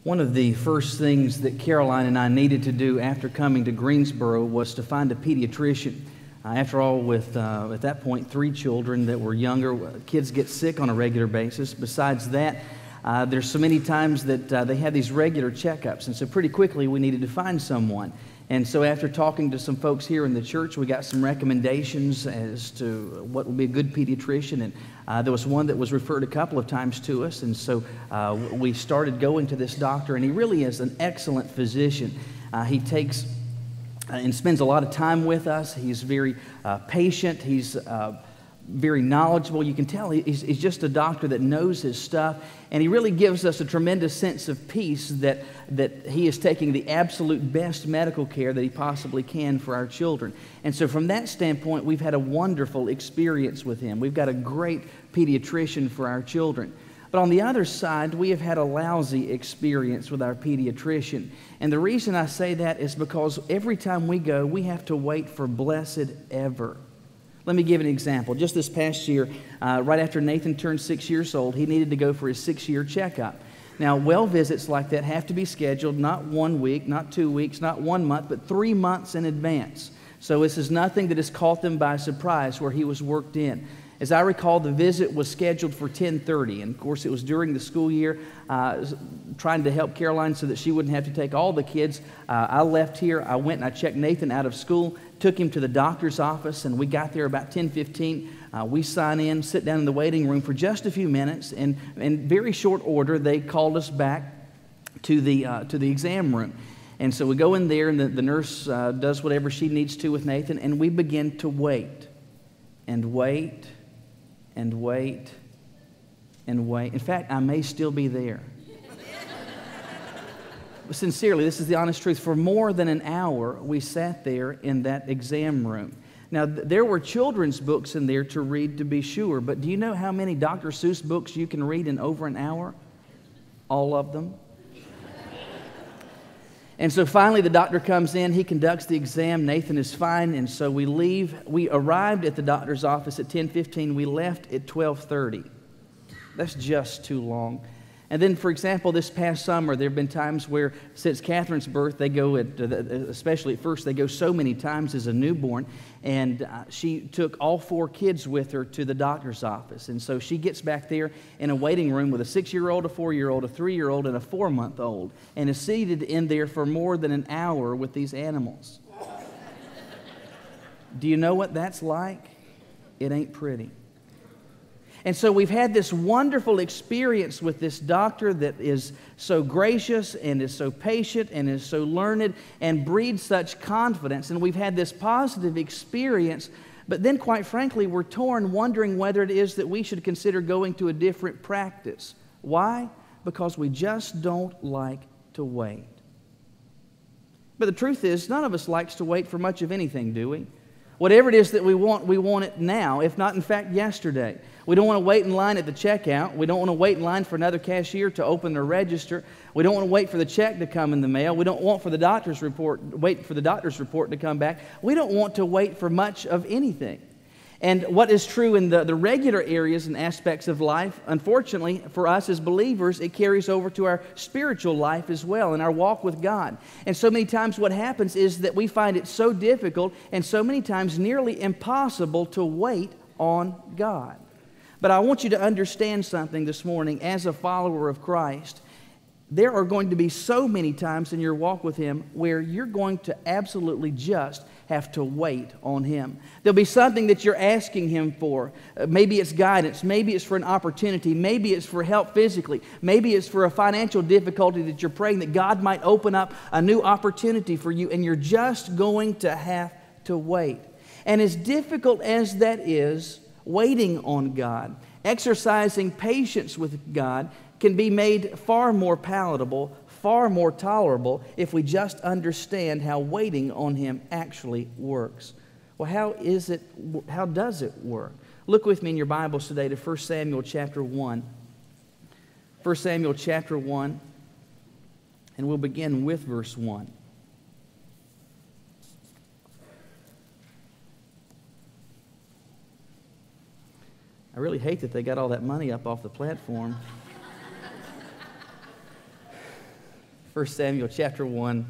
One of the first things that Caroline and I needed to do after coming to Greensboro was to find a pediatrician. After all, with at that point 3 children that were younger, kids get sick on a regular basis. Besides that, there's so many times that they have these regular checkups, and so pretty quickly we needed to find someone. And so after talking to some folks here in the church, we got some recommendations as to what would be a good pediatrician, and there was one that was referred a couple of times to us, and so we started going to this doctor, and he really is an excellent physician. He takes and spends a lot of time with us. He's very patient. He's very knowledgeable. You can tell he's just a doctor that knows his stuff, and he really gives us a tremendous sense of peace that he is taking the absolute best medical care that he possibly can for our children. And so from that standpoint, we've had a wonderful experience with him. We've got a great pediatrician for our children. But on the other side, we have had a lousy experience with our pediatrician. And the reason I say that is because every time we go, we have to wait for blessed ever. Let me give an example. Just this past year, right after Nathan turned 6 years old, he needed to go for his 6-year checkup. Now, well visits like that have to be scheduled not 1 week, not 2 weeks, not 1 month, but 3 months in advance. So this is nothing that has caught them by surprise where he was worked in. As I recall, the visit was scheduled for 10:30, and of course it was during the school year, trying to help Caroline so that she wouldn't have to take all the kids. I left here, I went and I checked Nathan out of school, took him to the doctor's office, and we got there about 10:15. We sign in, sit down in the waiting room for just a few minutes, and in very short order they called us back to the exam room. And so we go in there, and the nurse does whatever she needs to with Nathan, and we begin to wait and wait and wait and wait. In fact, I may still be there. Sincerely, this is the honest truth. For more than an hour, we sat there in that exam room. Now, there were children's books in there to read, to be sure, but do you know how many Dr. Seuss books you can read in over an hour? All of them. And so finally the doctor comes in, he conducts the exam, Nathan is fine, and so we leave. We arrived at the doctor's office at 10:15, we left at 12:30. That's just too long. And then, for example, this past summer, there have been times where, since Catherine's birth, they go, especially at first, they go so many times as a newborn, and she took all 4 kids with her to the doctor's office. And so she gets back there in a waiting room with a 6-year-old, a 4-year-old, a 3-year-old, and a 4-month-old, and is seated in there for more than an hour with these animals. Do you know what that's like? It ain't pretty. And so we've had this wonderful experience with this doctor that is so gracious and is so patient and is so learned and breeds such confidence. And we've had this positive experience, but then quite frankly, we're torn wondering whether it is that we should consider going to a different practice. Why? Because we just don't like to wait. But the truth is, none of us likes to wait for much of anything, do we? Whatever it is that we want it now, if not, in fact, yesterday. We don't want to wait in line at the checkout. We don't want to wait in line for another cashier to open their register. We don't want to wait for the check to come in the mail. We don't want wait for the doctor's report to come back. We don't want to wait for much of anything. And what is true in the regular areas and aspects of life, unfortunately, for us as believers, it carries over to our spiritual life as well, and our walk with God. And so many times what happens is that we find it so difficult and so many times nearly impossible to wait on God. But I want you to understand something this morning as a follower of Christ. There are going to be so many times in your walk with Him where you're going to absolutely just have to wait on Him. There'll be something that you're asking Him for. Maybe it's guidance. Maybe it's for an opportunity. Maybe it's for help physically. Maybe it's for a financial difficulty that you're praying that God might open up a new opportunity for you, and you're just going to have to wait. And as difficult as that is, waiting on God, exercising patience with God, can be made far more palatable, far more tolerable if we just understand how waiting on Him actually works. Well, how does it work? Look with me in your Bibles today to 1 Samuel chapter 1. 1 Samuel chapter 1, and we'll begin with verse 1. I really hate that they got all that money up off the platform. 1 Samuel chapter 1.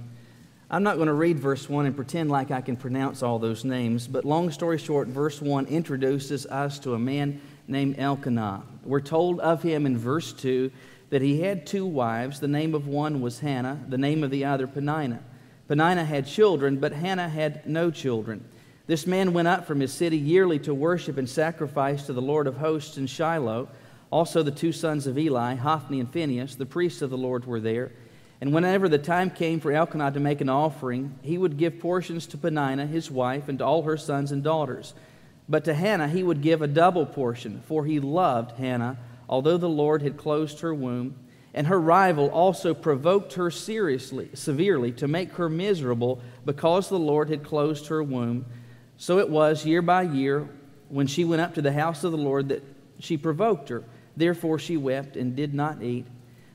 I'm not going to read verse 1 and pretend like I can pronounce all those names, but long story short, verse 1 introduces us to a man named Elkanah. We're told of him in verse 2 that he had 2 wives. The name of one was Hannah, the name of the other Peninnah. Peninnah had children, but Hannah had no children. This man went up from his city yearly to worship and sacrifice to the Lord of hosts in Shiloh. Also the 2 sons of Eli, Hophni and Phinehas, the priests of the Lord, were there. And whenever the time came for Elkanah to make an offering, he would give portions to Peninnah, his wife, and to all her sons and daughters. But to Hannah he would give a double portion, for he loved Hannah, although the Lord had closed her womb. And her rival also provoked her severely, to make her miserable, because the Lord had closed her womb. So it was, year by year, when she went up to the house of the Lord, that she provoked her. Therefore she wept and did not eat.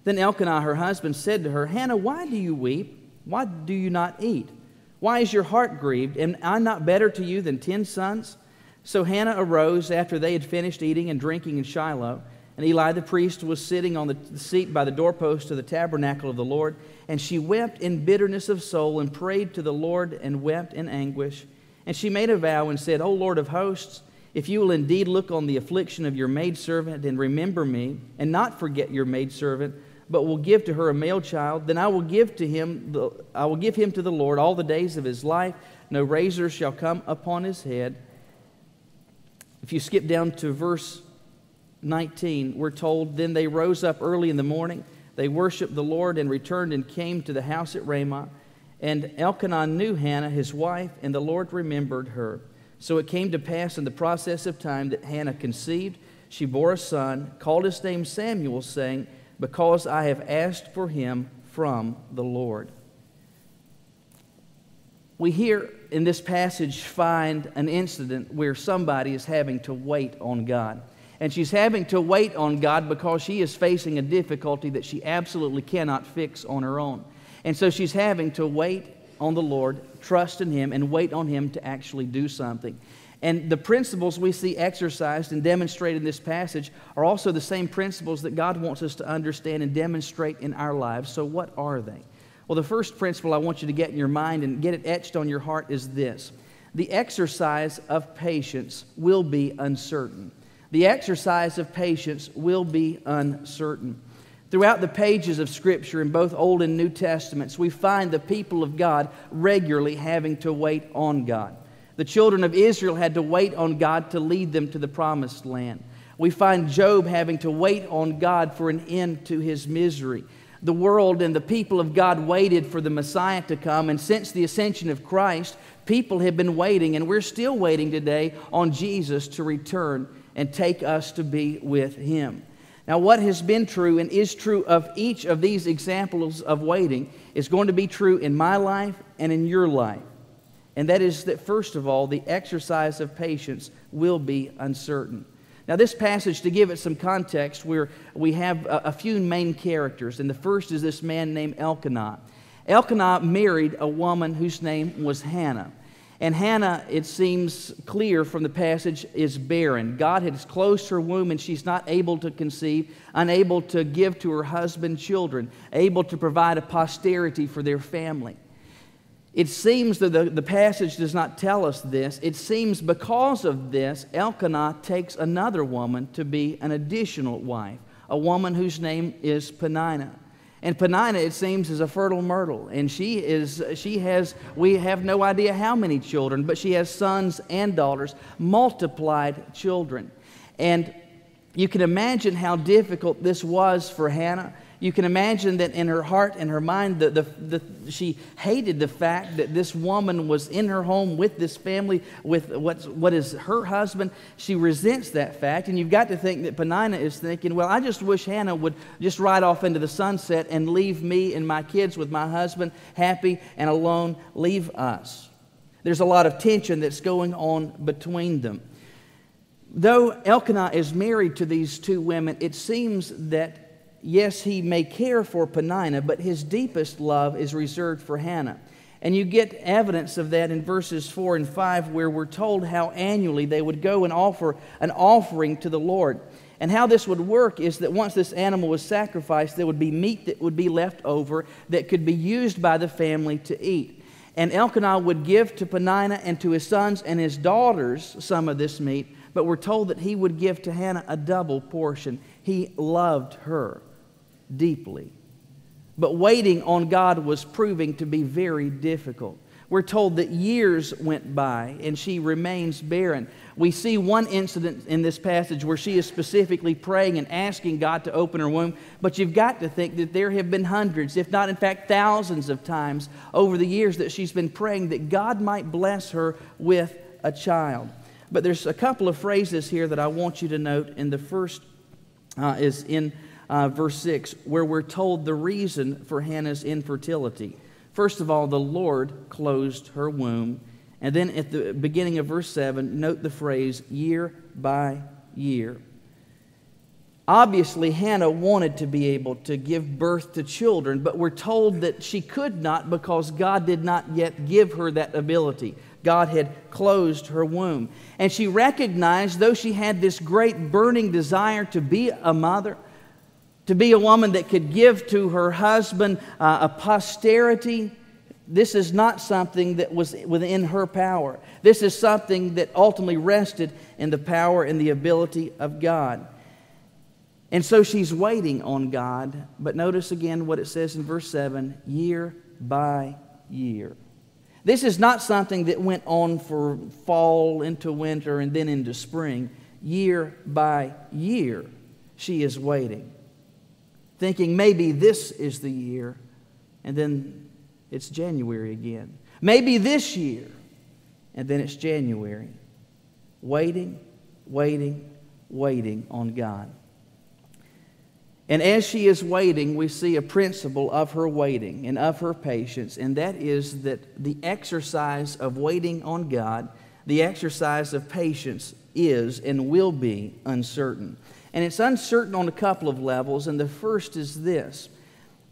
Then Elkanah, her husband, said to her, Hannah, why do you weep? Why do you not eat? Why is your heart grieved? Am I not better to you than 10 sons? So Hannah arose after they had finished eating and drinking in Shiloh. And Eli the priest was sitting on the seat by the doorpost of the tabernacle of the Lord. And she wept in bitterness of soul and prayed to the Lord and wept in anguish. And she made a vow and said, O Lord of hosts, if you will indeed look on the affliction of your maidservant and remember me, and not forget your maidservant, but will give to her a male child, then I will give him to the Lord all the days of his life. No razor shall come upon his head. If you skip down to verse 19, we're told, Then they rose up early in the morning. They worshipped the Lord and returned and came to the house at Ramah. And Elkanah knew Hannah, his wife, and the Lord remembered her. So it came to pass in the process of time that Hannah conceived. She bore a son, called his name Samuel, saying, Because I have asked for him from the Lord. We here in this passage find an incident where somebody is having to wait on God. And she's having to wait on God because she is facing a difficulty that she absolutely cannot fix on her own. And so she's having to wait on the Lord, trust in Him, and wait on Him to actually do something. And the principles we see exercised and demonstrated in this passage are also the same principles that God wants us to understand and demonstrate in our lives. So what are they? Well, the first principle I want you to get in your mind and get it etched on your heart is this. The exercise of patience will be uncertain. The exercise of patience will be uncertain. Throughout the pages of Scripture in both Old and New Testaments, we find the people of God regularly having to wait on God. The children of Israel had to wait on God to lead them to the promised land. We find Job having to wait on God for an end to his misery. The world and the people of God waited for the Messiah to come, and since the ascension of Christ, people have been waiting, and we're still waiting today on Jesus to return and take us to be with Him. Now, what has been true and is true of each of these examples of waiting is going to be true in my life and in your life. And that is that, first of all, the exercise of patience will be uncertain. Now, this passage, to give it some context, we have a few main characters. And the first is this man named Elkanah. Elkanah married a woman whose name was Hannah. And Hannah, it seems clear from the passage, is barren. God has closed her womb and she's not able to conceive, unable to give to her husband children, able to provide a posterity for their family. It seems that the passage does not tell us this. It seems because of this, Elkanah takes another woman to be an additional wife, a woman whose name is Peninnah. And Peninnah, it seems, is a fertile myrtle. And we have no idea how many children, but she has sons and daughters, multiplied children. And you can imagine how difficult this was for Hannah. You can imagine that in her heart and her mind, she hated the fact that this woman was in her home with this family, with what is her husband. She resents that fact. And you've got to think that Peninnah is thinking, well, I just wish Hannah would just ride off into the sunset and leave me and my kids with my husband happy and alone, leave us. There's a lot of tension that's going on between them. Though Elkanah is married to these two women, it seems that yes, he may care for Peninnah, but his deepest love is reserved for Hannah. And you get evidence of that in verses 4 and 5, where we're told how annually they would go and offer an offering to the Lord. And how this would work is that once this animal was sacrificed, there would be meat that would be left over that could be used by the family to eat. And Elkanah would give to Peninnah and to his sons and his daughters some of this meat, but we're told that he would give to Hannah a double portion. He loved her deeply. But waiting on God was proving to be very difficult. We're told that years went by and she remains barren. We see one incident in this passage where she is specifically praying and asking God to open her womb. But you've got to think that there have been hundreds, if not in fact thousands of times over the years that she's been praying that God might bless her with a child. But there's a couple of phrases here that I want you to note. And the first is in verse 6, where we're told the reason for Hannah's infertility. First of all, the Lord closed her womb. And then at the beginning of verse 7, note the phrase, year by year. Obviously, Hannah wanted to be able to give birth to children, but we're told that she could not because God did not yet give her that ability. God had closed her womb. And she recognized, though she had this great burning desire to be a mother, to be a woman that could give to her husband a posterity, this is not something that was within her power. This is something that ultimately rested in the power and the ability of God. And so she's waiting on God. But notice again what it says in verse 7, year by year. This is not something that went on for fall into winter and then into spring. Year by year, she is waiting, thinking maybe this is the year, and then it's January again. Maybe this year, and then it's January. Waiting, waiting, waiting on God. And as she is waiting, we see a principle of her waiting and of her patience, and that is that the exercise of waiting on God, the exercise of patience is and will be uncertain. And it's uncertain on a couple of levels, and the first is this.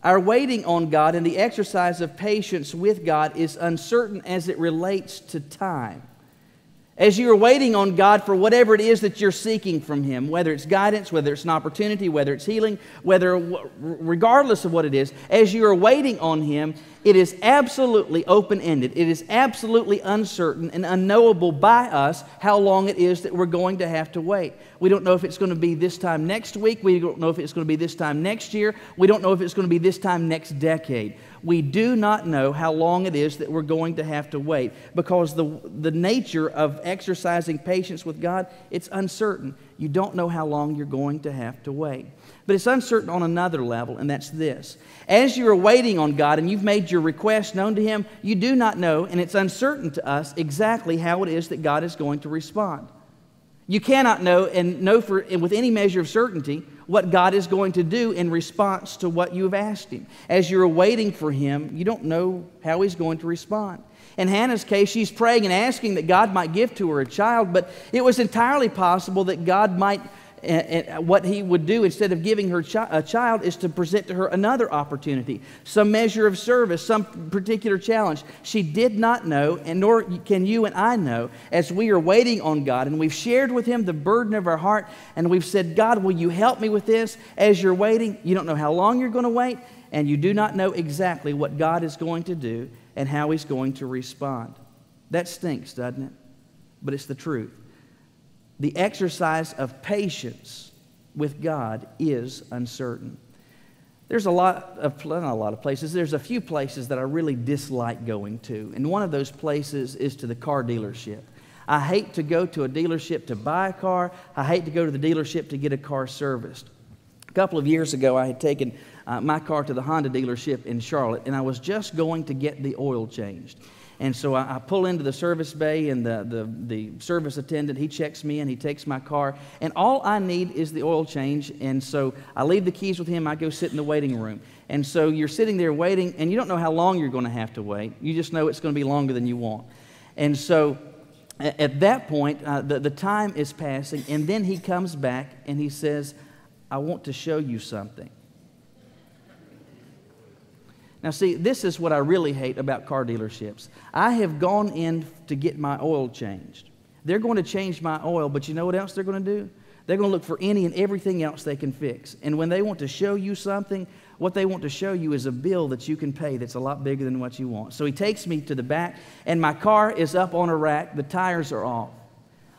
Our waiting on God and the exercise of patience with God is uncertain as it relates to time. As you are waiting on God for whatever it is that you're seeking from Him, whether it's guidance, whether it's an opportunity, whether it's healing, regardless of what it is, as you are waiting on Him, it is absolutely open-ended. It is absolutely uncertain and unknowable by us how long it is that we're going to have to wait. We don't know if it's going to be this time next week. We don't know if it's going to be this time next year. We don't know if it's going to be this time next decade. We do not know how long it is that we're going to have to wait, because the nature of exercising patience with God, it's uncertain. You don't know how long you're going to have to wait. But it's uncertain on another level, and that's this. As you are waiting on God and you've made your request known to Him, you do not know, and it's uncertain to us, exactly how it is that God is going to respond. You cannot know with any measure of certainty what God is going to do in response to what you have asked Him. As you're waiting for Him, you don't know how He's going to respond. In Hannah's case, she's praying and asking that God might give to her a child, but it was entirely possible that God might, what He would do instead of giving her a child is to present to her another opportunity, some measure of service, some particular challenge. She did not know, and nor can you and I know, as we are waiting on God and we've shared with Him the burden of our heart and we've said, God, will you help me with this? As you're waiting, you don't know how long you're going to wait, and you do not know exactly what God is going to do and how He's going to respond. That stinks, doesn't it? But it's the truth. The exercise of patience with God is uncertain. There's not a lot of places. There's a few places that I really dislike going to. And one of those places is to the car dealership. I hate to go to a dealership to buy a car. I hate to go to the dealership to get a car serviced. A couple of years ago, I had taken my car to the Honda dealership in Charlotte, and I was just going to get the oil changed. And so I pull into the service bay, and the service attendant, he checks me in, he takes my car, and all I need is the oil change. And so I leave the keys with him, I go sit in the waiting room. And so you're sitting there waiting, and you don't know how long you're going to have to wait. You just know it's going to be longer than you want. And so at that point, the time is passing, and then he comes back and he says, I want to show you something. Now see, this is what I really hate about car dealerships. I have gone in to get my oil changed. They're going to change my oil, but you know what else they're going to do? They're going to look for any and everything else they can fix. And when they want to show you something, what they want to show you is a bill that you can pay that's a lot bigger than what you want. So he takes me to the back, and my car is up on a rack. The tires are off.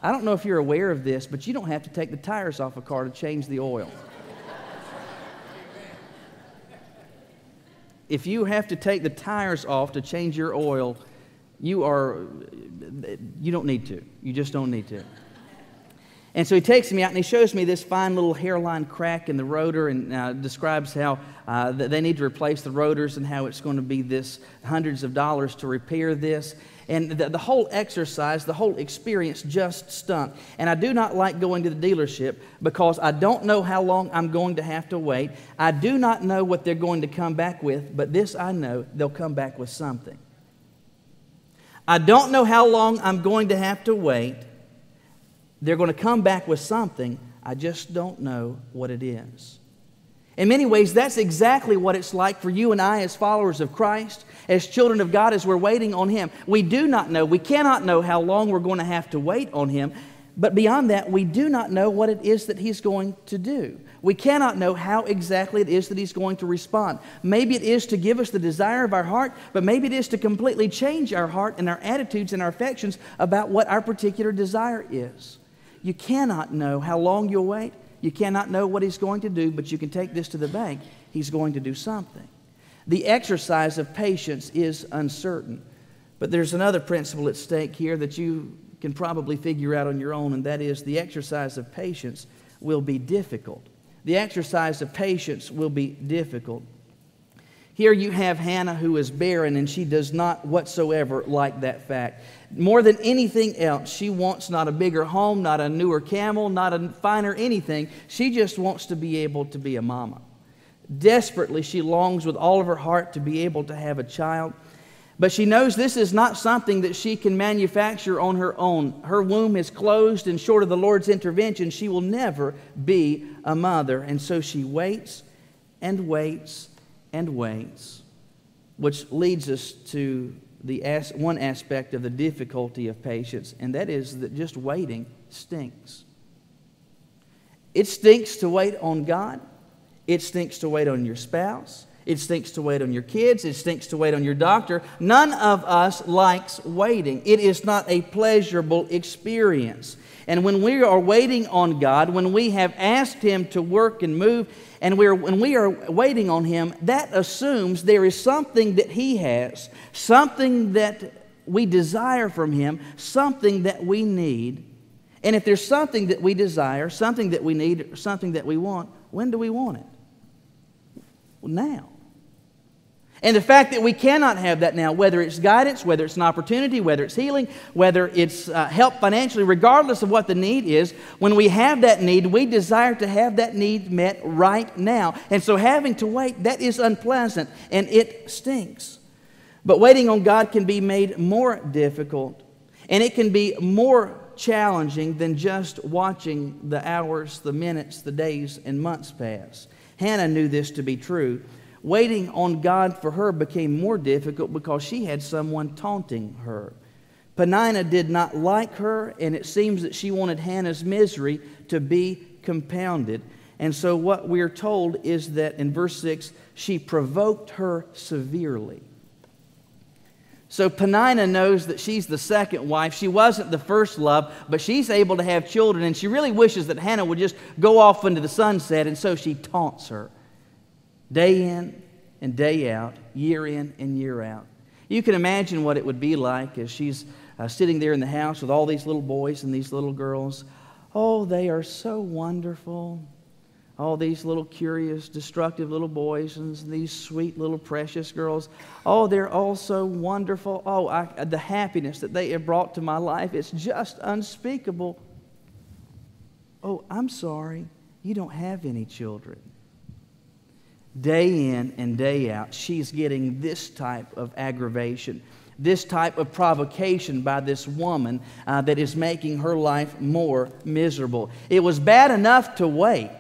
I don't know if you're aware of this, but you don't have to take the tires off a car to change the oil. If you have to take the tires off to change your oil, you don't need to. You just don't need to. And so he takes me out and he shows me this fine little hairline crack in the rotor and describes how they need to replace the rotors and how it's going to be this hundreds of dollars to repair this. And the whole exercise, the whole experience just stunk. And I do not like going to the dealership because I don't know how long I'm going to have to wait. I do not know what they're going to come back with, but this I know, they'll come back with something. I don't know how long I'm going to have to wait. They're going to come back with something. I just don't know what it is. In many ways, that's exactly what it's like for you and I as followers of Christ, as children of God, as we're waiting on Him. We do not know, we cannot know how long we're going to have to wait on Him. But beyond that, we do not know what it is that He's going to do. We cannot know how exactly it is that He's going to respond. Maybe it is to give us the desire of our heart, but maybe it is to completely change our heart and our attitudes and our affections about what our particular desire is. You cannot know how long you'll wait. You cannot know what He's going to do, but you can take this to the bank. He's going to do something. The exercise of patience is uncertain. But there's another principle at stake here that you can probably figure out on your own, and that is the exercise of patience will be difficult. The exercise of patience will be difficult. Here you have Hannah, who is barren, and she does not whatsoever like that fact. More than anything else, she wants not a bigger home, not a newer camel, not a finer anything. She just wants to be able to be a mama. Desperately, she longs with all of her heart to be able to have a child. But she knows this is not something that she can manufacture on her own. Her womb is closed, and short of the Lord's intervention, she will never be a mother. And so she waits and waits and waits, which leads us to the one aspect of the difficulty of patience, and that is that just waiting stinks. It stinks to wait on God. It stinks to wait on your spouse. It stinks to wait on your kids. It stinks to wait on your doctor. None of us likes waiting. It is not a pleasurable experience. And when we are waiting on God, when we have asked Him to work and move, and when we are waiting on Him, that assumes there is something that He has, something that we desire from Him, something that we need. And if there's something that we desire, something that we need, something that we want, when do we want it? Well, now. And the fact that we cannot have that now, whether it's guidance, whether it's an opportunity, whether it's healing, whether it's help financially, regardless of what the need is, when we have that need, we desire to have that need met right now. And so having to wait, that is unpleasant and it stinks. But waiting on God can be made more difficult, and it can be more challenging than just watching the hours, the minutes, the days, and months pass. Hannah knew this to be true. Waiting on God for her became more difficult because she had someone taunting her. Peninnah did not like her, and it seems that she wanted Hannah's misery to be compounded. And so what we're told is that in verse 6, she provoked her severely. So Peninnah knows that she's the second wife. She wasn't the first love, but she's able to have children, and she really wishes that Hannah would just go off into the sunset, and so she taunts her. Day in and day out, year in and year out. You can imagine what it would be like as she's sitting there in the house with all these little boys and these little girls. Oh, they are so wonderful. All these little curious, destructive little boys and these sweet little precious girls. Oh, they're all so wonderful. Oh, the happiness that they have brought to my life, it's just unspeakable. Oh, I'm sorry. You don't have any children. Day in and day out, she's getting this type of aggravation, this type of provocation by this woman that is making her life more miserable. It was bad enough to wait,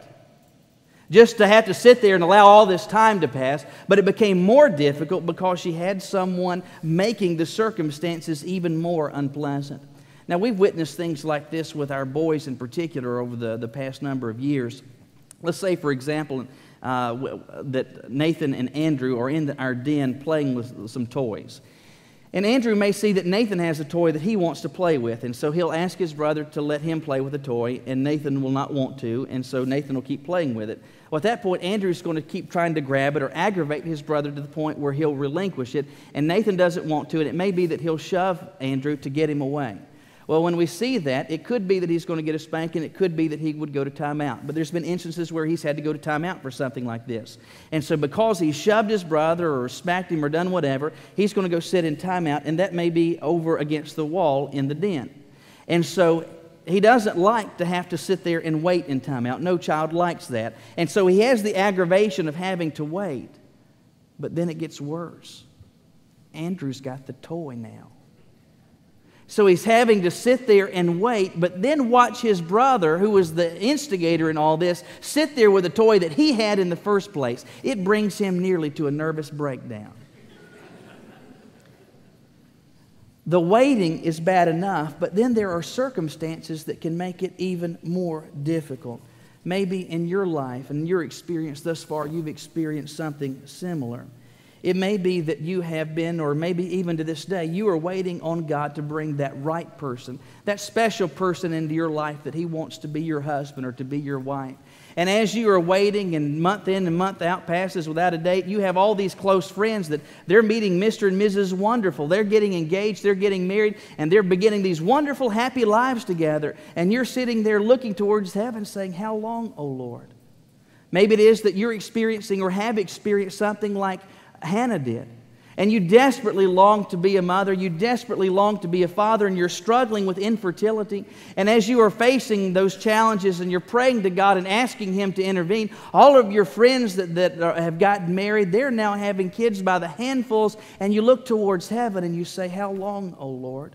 just to have to sit there and allow all this time to pass, but it became more difficult because she had someone making the circumstances even more unpleasant. Now, we've witnessed things like this with our boys in particular over the past number of years. Let's say, for example, that Nathan and Andrew are in our den playing with some toys. And Andrew may see that Nathan has a toy that he wants to play with, and so he'll ask his brother to let him play with the toy, and Nathan will not want to, and so Nathan will keep playing with it. Well, at that point, Andrew's going to keep trying to grab it or aggravate his brother to the point where he'll relinquish it, and Nathan doesn't want to, and it may be that he'll shove Andrew to get him away. Well, when we see that, it could be that he's going to get a spanking. It could be that he would go to timeout. But there's been instances where he's had to go to timeout for something like this. And so because he shoved his brother or smacked him or done whatever, he's going to go sit in timeout, and that may be over against the wall in the den. And so he doesn't like to have to sit there and wait in timeout. No child likes that. And so he has the aggravation of having to wait. But then it gets worse. Andrew's got the toy now. So he's having to sit there and wait, but then watch his brother, who was the instigator in all this, sit there with a toy that he had in the first place. It brings him nearly to a nervous breakdown. The waiting is bad enough, but then there are circumstances that can make it even more difficult. Maybe in your life and your experience thus far, you've experienced something similar. It may be that you have been, or maybe even to this day, you are waiting on God to bring that right person, that special person into your life that He wants to be your husband or to be your wife. And as you are waiting and month in and month out passes without a date, you have all these close friends that they're meeting Mr. and Mrs. Wonderful. They're getting engaged, they're getting married, and they're beginning these wonderful, happy lives together. And you're sitting there looking towards heaven saying, "How long, O Lord?" Maybe it is that you're experiencing or have experienced something like Hannah did. And you desperately long to be a mother. You desperately long to be a father, and you're struggling with infertility. And as you are facing those challenges and you're praying to God and asking Him to intervene, all of your friends that have gotten married, they're now having kids by the handfuls, and you look towards heaven and you say, "How long, O Lord?"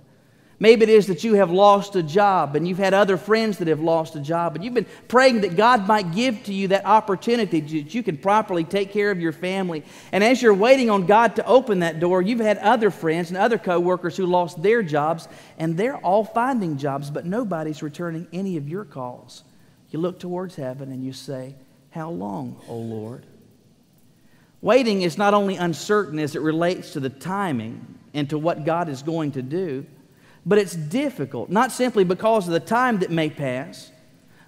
Maybe it is that you have lost a job, and you've had other friends that have lost a job, and you've been praying that God might give to you that opportunity that you can properly take care of your family. And as you're waiting on God to open that door, you've had other friends and other co-workers who lost their jobs, and they're all finding jobs, but nobody's returning any of your calls. You look towards heaven and you say, "How long, O Lord?" Waiting is not only uncertain as it relates to the timing and to what God is going to do, but it's difficult, not simply because of the time that may pass,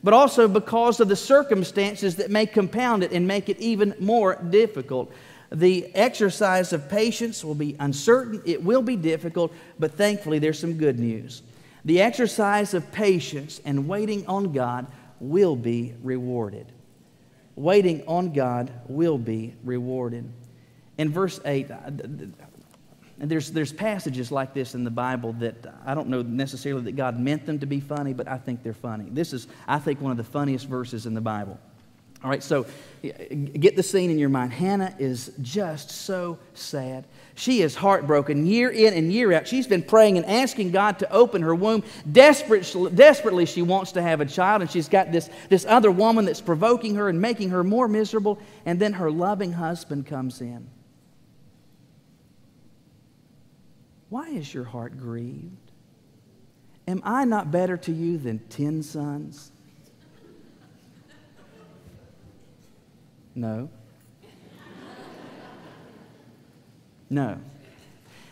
but also because of the circumstances that may compound it and make it even more difficult. The exercise of patience will be uncertain, it will be difficult, but thankfully there's some good news. The exercise of patience and waiting on God will be rewarded. Waiting on God will be rewarded. In verse 8, and there's passages like this in the Bible that I don't know necessarily that God meant them to be funny, but I think they're funny. This is, I think, one of the funniest verses in the Bible. All right, so get the scene in your mind. Hannah is just so sad. She is heartbroken year in and year out. She's been praying and asking God to open her womb. Desperately, she wants to have a child, and she's got this other woman that's provoking her and making her more miserable, and then her loving husband comes in. Why is your heart grieved? Am I not better to you than 10 sons? No. No.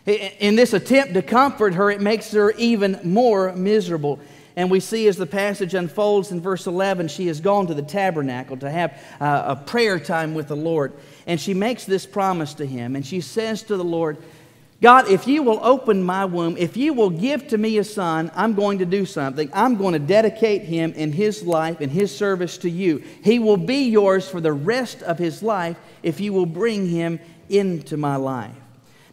In this attempt to comfort her, it makes her even more miserable. And we see as the passage unfolds in verse 11, she has gone to the tabernacle to have a prayer time with the Lord. And she makes this promise to Him. And she says to the Lord, "God, if you will open my womb, if you will give to me a son, I'm going to do something. I'm going to dedicate him in his life and his service to you. He will be yours for the rest of his life if you will bring him into my life."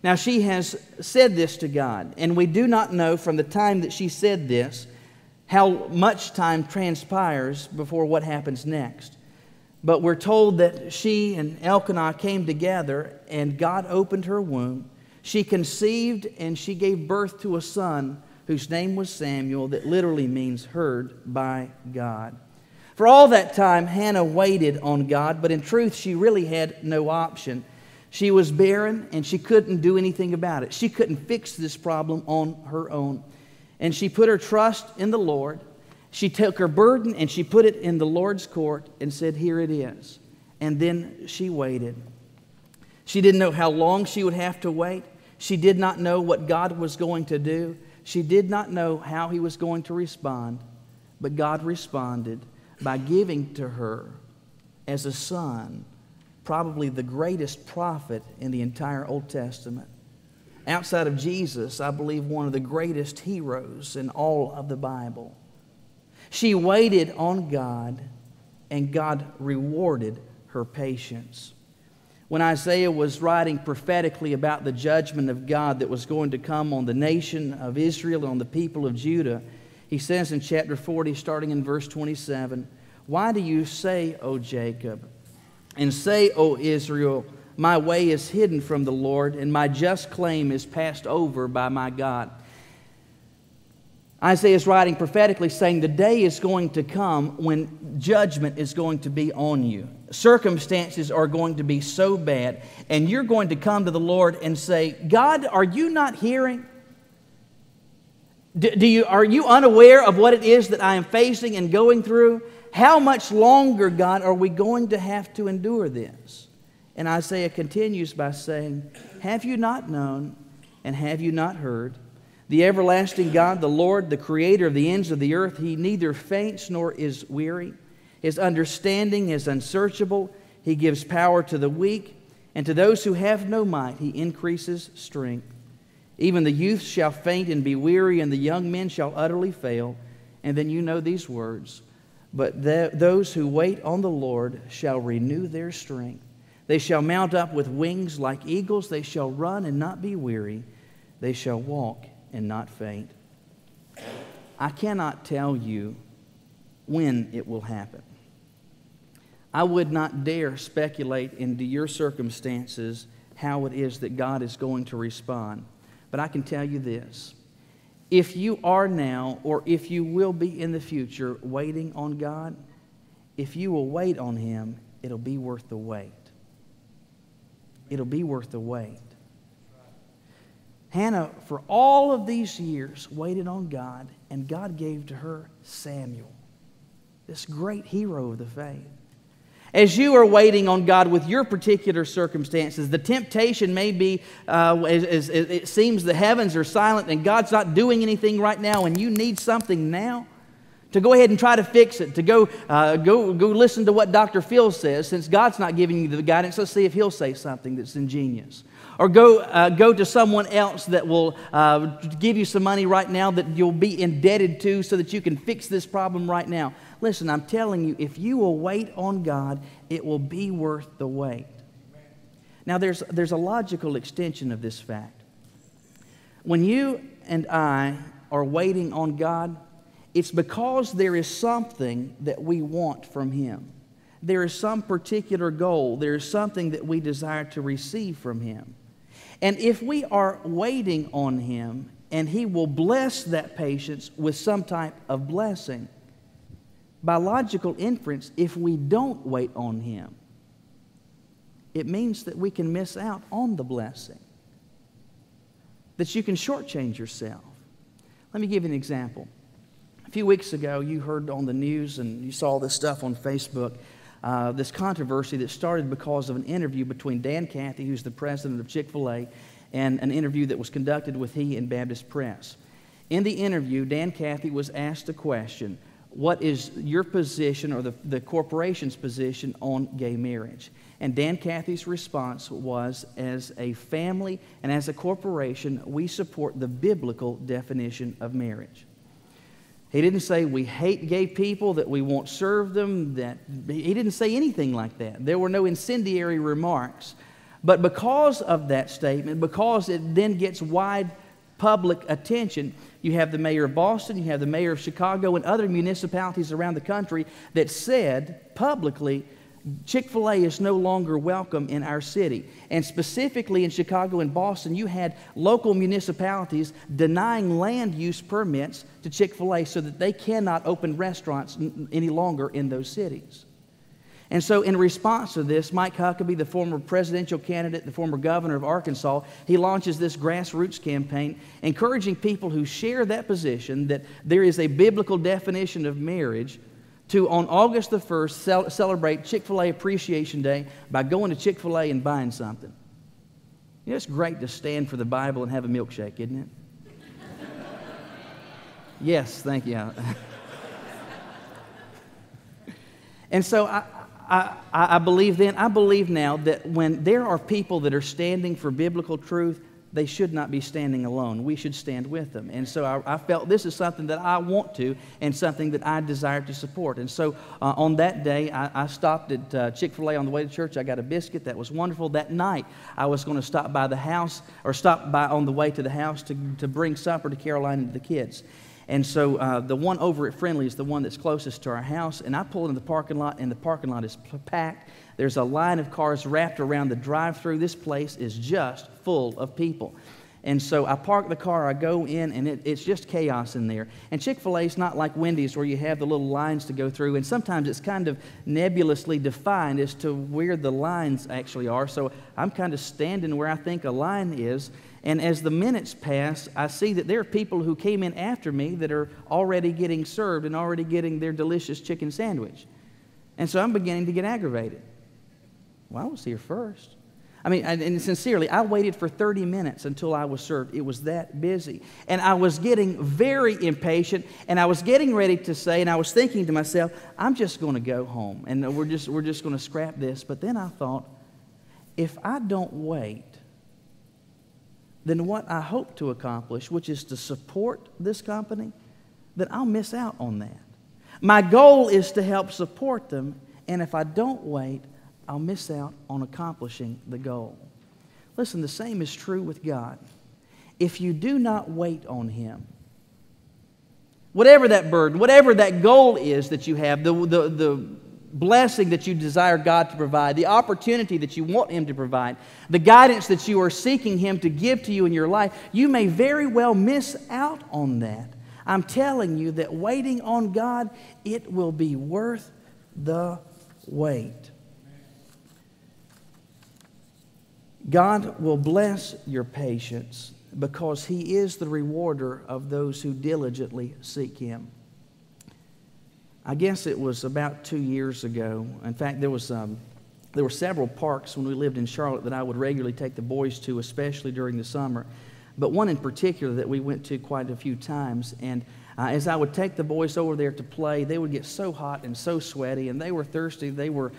Now, she has said this to God, and we do not know from the time that she said this how much time transpires before what happens next. But we're told that she and Elkanah came together, and God opened her womb. She conceived and she gave birth to a son whose name was Samuel, that literally means heard by God. For all that time, Hannah waited on God, but in truth, she really had no option. She was barren and she couldn't do anything about it. She couldn't fix this problem on her own. And she put her trust in the Lord. She took her burden and she put it in the Lord's court and said, here it is. And then she waited. She didn't know how long she would have to wait. She did not know what God was going to do. She did not know how He was going to respond. But God responded by giving to her as a son probably the greatest prophet in the entire Old Testament. Outside of Jesus, I believe one of the greatest heroes in all of the Bible. She waited on God, and God rewarded her patience. When Isaiah was writing prophetically about the judgment of God that was going to come on the nation of Israel and on the people of Judah, he says in chapter 40, starting in verse 27, "Why do you say, O Jacob, and say, O Israel, my way is hidden from the Lord, and my just claim is passed over by my God?" Isaiah is writing prophetically saying the day is going to come when judgment is going to be on you. Circumstances are going to be so bad, and you're going to come to the Lord and say, God, are you not hearing? Are you unaware of what it is that I am facing and going through? How much longer, God, are we going to have to endure this? And Isaiah continues by saying, have you not known and have you not heard? The everlasting God, the Lord, the creator of the ends of the earth, He neither faints nor is weary. His understanding is unsearchable. He gives power to the weak, and to those who have no might He increases strength. Even the youth shall faint and be weary, and the young men shall utterly fail. And then you know these words, but those who wait on the Lord shall renew their strength. They shall mount up with wings like eagles. They shall run and not be weary. They shall walk and not faint. I cannot tell you when it will happen. I would not dare speculate into your circumstances how it is that God is going to respond. But I can tell you this. If you are now, or if you will be in the future, waiting on God, if you will wait on Him, it'll be worth the wait. It'll be worth the wait. Hannah, for all of these years, waited on God, and God gave to her Samuel, this great hero of the faith. As you are waiting on God with your particular circumstances, the temptation may be, as it seems the heavens are silent and God's not doing anything right now, and you need something now, to go ahead and try to fix it, to go listen to what Dr. Phil says. Since God's not giving you the guidance, let's see if he'll say something that's ingenious. Or go to someone else that will give you some money right now that you'll be indebted to so that you can fix this problem right now. Listen, I'm telling you, if you will wait on God, it will be worth the wait. Now, there's a logical extension of this fact. When you and I are waiting on God, it's because there is something that we want from Him. There is some particular goal. There is something that we desire to receive from Him. And if we are waiting on Him, and He will bless that patience with some type of blessing, by logical inference, if we don't wait on Him, it means that we can miss out on the blessing, that you can shortchange yourself. Let me give you an example. A few weeks ago, you heard on the news and you saw this stuff on Facebook, this controversy that started because of an interview between Dan Cathy, who's the president of Chick-fil-A, and an interview that was conducted with he and Baptist Press. In the interview, Dan Cathy was asked a question: what is your position, or the corporation's position, on gay marriage? And Dan Cathy's response was, as a family and as a corporation, we support the biblical definition of marriage. He didn't say we hate gay people, that we won't serve them. He didn't say anything like that. There were no incendiary remarks. But because of that statement, because it then gets wide public attention, you have the mayor of Boston, you have the mayor of Chicago, and other municipalities around the country that said publicly, Chick-fil-A is no longer welcome in our city. And specifically in Chicago and Boston, you had local municipalities denying land use permits to Chick-fil-A so that they cannot open restaurants any longer in those cities. And so in response to this, Mike Huckabee, the former presidential candidate, the former governor of Arkansas, he launches this grassroots campaign encouraging people who share that position that there is a biblical definition of marriage to, on August the 1st, celebrate Chick-fil-A Appreciation Day by going to Chick-fil-A and buying something. You know, it's great to stand for the Bible and have a milkshake, isn't it? Yes, thank you. And so I believe then, I believe now that when there are people that are standing for biblical truth, they should not be standing alone. We should stand with them. And so I felt this is something that I want to and something that I desire to support. And so on that day, I stopped at Chick-fil-A on the way to church. I got a biscuit. That was wonderful. That night, I was going to stop by the house or stop by on the way to the house to bring supper to Caroline and the kids. And so the one over at Friendly is the one that's closest to our house. And I pull into the parking lot, and the parking lot is packed. There's a line of cars wrapped around the drive-thru. This place is just full of people. And so I park the car, I go in, and it's just chaos in there. And Chick-fil-A is not like Wendy's where you have the little lines to go through. And sometimes it's kind of nebulously defined as to where the lines actually are. So I'm kind of standing where I think a line is. And as the minutes pass, I see that there are people who came in after me that are already getting served and already getting their delicious chicken sandwich. And so I'm beginning to get aggravated. Well, I was here first. I mean, and sincerely, I waited for 30 minutes until I was served. It was that busy. And I was getting very impatient, and I was getting ready to say, and I was thinking to myself, I'm just going to go home, and we're just going to scrap this. But then I thought, if I don't wait, then what I hope to accomplish, which is to support this company, then I'll miss out on that. My goal is to help support them, and if I don't wait, I'll miss out on accomplishing the goal. Listen, the same is true with God. If you do not wait on Him, whatever that burden, whatever that goal is that you have, the blessing that you desire God to provide, the opportunity that you want Him to provide, the guidance that you are seeking Him to give to you in your life, you may very well miss out on that. I'm telling you that waiting on God, it will be worth the wait. God will bless your patience because He is the rewarder of those who diligently seek Him. I guess it was about 2 years ago. In fact, there were several parks when we lived in Charlotte that I would regularly take the boys to, especially during the summer. But one in particular that we went to quite a few times. And as I would take the boys over there to play, they would get so hot and so sweaty, and they were thirsty. They were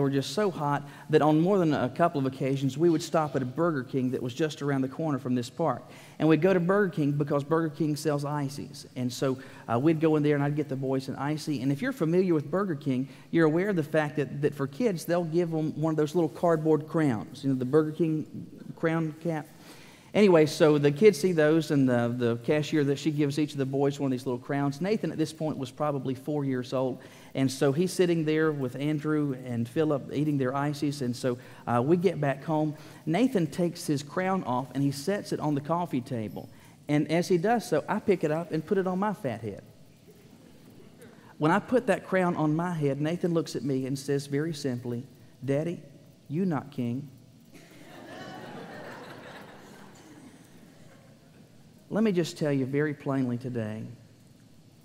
just so hot that on more than a couple of occasions, we would stop at a Burger King that was just around the corner from this park. And we'd go to Burger King because Burger King sells ices. And so we'd go in there, and I'd get the boys an icy. And if you're familiar with Burger King, you're aware of the fact that for kids, they'll give them one of those little cardboard crowns, you know, the Burger King crown cap. Anyway, so the kids see those, and the cashier, that she gives each of the boys one of these little crowns. Nathan at this point was probably 4 years old, and so he's sitting there with Andrew and Philip eating their ices, and so we get back home. Nathan takes his crown off, and he sets it on the coffee table, and as he does so, I pick it up and put it on my fat head. When I put that crown on my head, Nathan looks at me and says very simply, "Daddy, you not king." Let me just tell you very plainly today,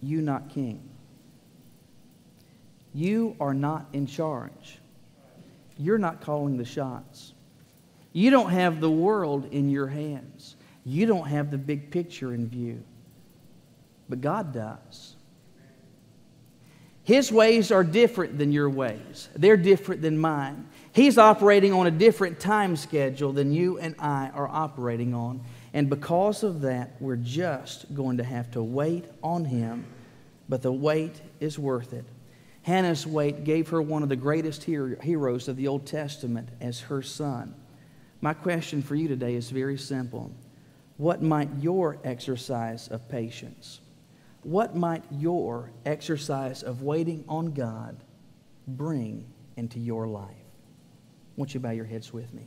you not king. You are not in charge. You're not calling the shots. You don't have the world in your hands. You don't have the big picture in view. But God does. His ways are different than your ways. They're different than mine. He's operating on a different time schedule than you and I are operating on. And because of that, we're just going to have to wait on Him. But the wait is worth it. Hannah's wait gave her one of the greatest heroes of the Old Testament as her son. My question for you today is very simple. What might your exercise of patience, what might your exercise of waiting on God bring into your life? Won't you bow your heads with me?